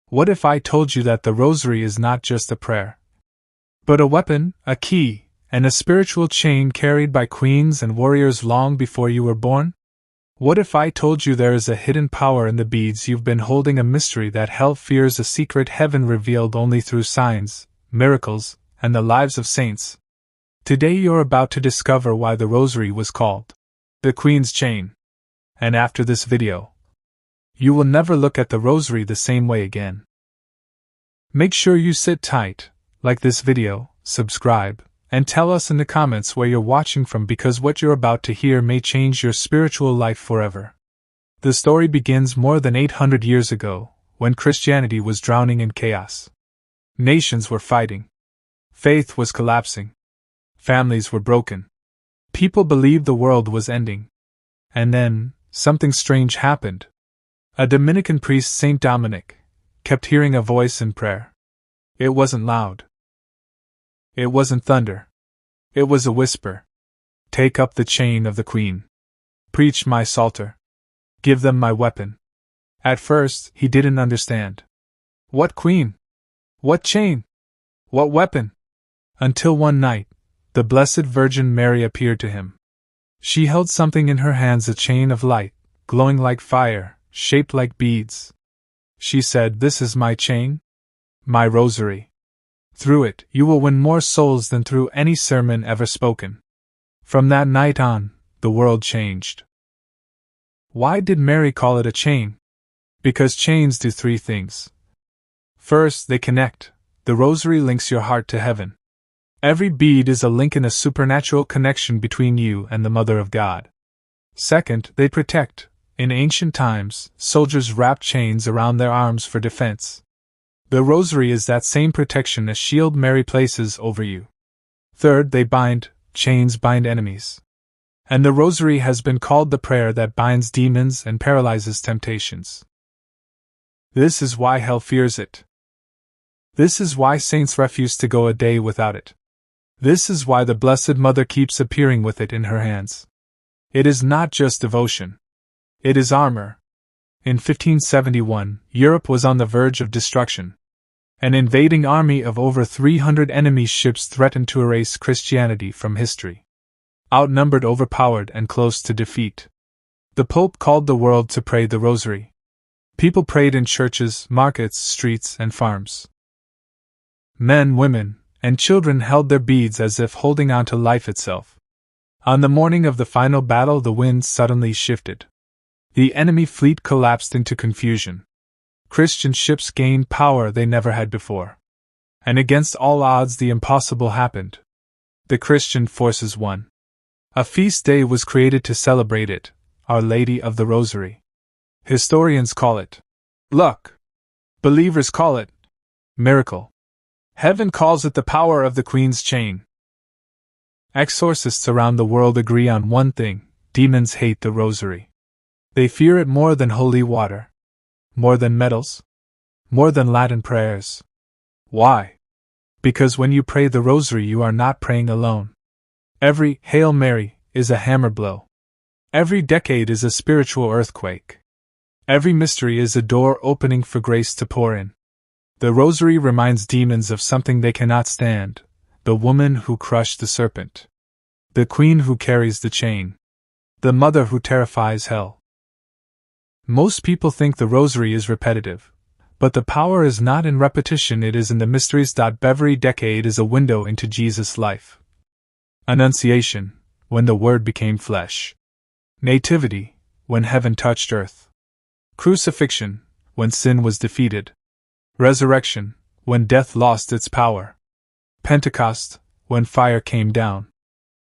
What if I told you that the Rosary is not just a prayer, but a weapon, a key, and a spiritual chain carried by queens and warriors long before you were born? What if I told you there is a hidden power in the beads you've been holding, a mystery that hell fears, a secret heaven revealed only through signs, miracles, and the lives of saints? Today you're about to discover why the Rosary was called the Queen's Chain. And after this video, you will never look at the Rosary the same way again. Make sure you sit tight, like this video, subscribe, and tell us in the comments where you're watching from, because what you're about to hear may change your spiritual life forever. The story begins more than 800 years ago, when Christianity was drowning in chaos. Nations were fighting. Faith was collapsing. Families were broken. People believed the world was ending. And then, something strange happened. A Dominican priest, Saint Dominic, kept hearing a voice in prayer. It wasn't loud. It wasn't thunder. It was a whisper. Take up the chain of the Queen. Preach my psalter. Give them my weapon. At first, he didn't understand. What queen? What chain? What weapon? Until one night, the Blessed Virgin Mary appeared to him. She held something in her hands, a chain of light, glowing like fire, shaped like beads. She said, "This is my chain, my Rosary. Through it, you will win more souls than through any sermon ever spoken." From that night on, the world changed. Why did Mary call it a chain? Because chains do three things. First, they connect. The Rosary links your heart to heaven. Every bead is a link in a supernatural connection between you and the Mother of God. Second, they protect. In ancient times, soldiers wrapped chains around their arms for defense. The Rosary is that same protection, a shield Mary places over you. Third, they bind. Chains bind enemies. And the Rosary has been called the prayer that binds demons and paralyzes temptations. This is why hell fears it. This is why saints refuse to go a day without it. This is why the Blessed Mother keeps appearing with it in her hands. It is not just devotion. It is armor. In 1571, Europe was on the verge of destruction. An invading army of over 300 enemy ships threatened to erase Christianity from history. Outnumbered, overpowered, and close to defeat, the Pope called the world to pray the Rosary. People prayed in churches, markets, streets, and farms. Men, women, and children held their beads as if holding on to life itself. On the morning of the final battle, the wind suddenly shifted. The enemy fleet collapsed into confusion. Christian ships gained power they never had before. And against all odds, the impossible happened. The Christian forces won. A feast day was created to celebrate it, Our Lady of the Rosary. Historians call it luck. Believers call it miracle. Heaven calls it the power of the Queen's chain. Exorcists around the world agree on one thing: demons hate the Rosary. They fear it more than holy water, more than medals, more than Latin prayers. Why? Because when you pray the Rosary, you are not praying alone. Every Hail Mary is a hammer blow. Every decade is a spiritual earthquake. Every mystery is a door opening for grace to pour in. The Rosary reminds demons of something they cannot stand: the woman who crushed the serpent, the Queen who carries the chain, the Mother who terrifies hell. Most people think the Rosary is repetitive, but the power is not in repetition, it is in the mysteries. Every decade is a window into Jesus' life. Annunciation, when the Word became flesh. Nativity, when heaven touched earth. Crucifixion, when sin was defeated. Resurrection, when death lost its power. Pentecost, when fire came down.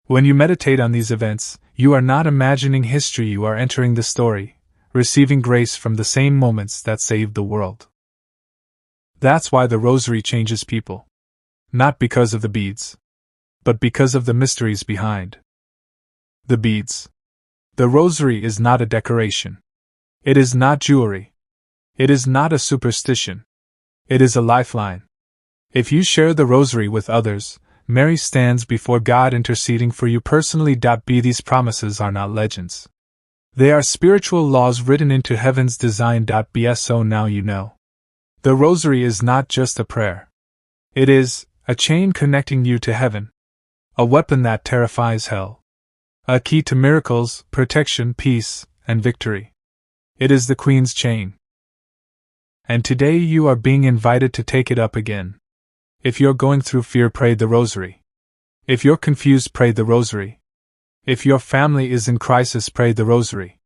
When you meditate on these events, you are not imagining history, you are entering the story, receiving grace from the same moments that saved the world. That's why the Rosary changes people. Not because of the beads, but because of the mysteries behind the beads. The Rosary is not a decoration. It is not jewelry. It is not a superstition. It is a lifeline. If you share the Rosary with others, Mary stands before God interceding for you personally. These promises are not legends. They are spiritual laws written into heaven's design. So now you know. The Rosary is not just a prayer. It is a chain connecting you to heaven, a weapon that terrifies hell, a key to miracles, protection, peace, and victory. It is the Queen's chain. And today you are being invited to take it up again. If you're going through fear, pray the Rosary. If you're confused, pray the Rosary. If your family is in crisis, pray the Rosary.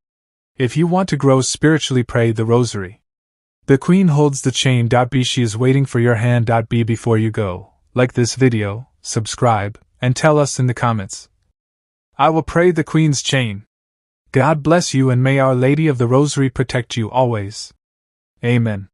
If you want to grow spiritually, pray the Rosary. The Queen holds the chain. Be she is waiting for your hand. Be before you go. Like this video, subscribe, and tell us in the comments. I will pray the Queen's chain. God bless you, and may Our Lady of the Rosary protect you always. Amen.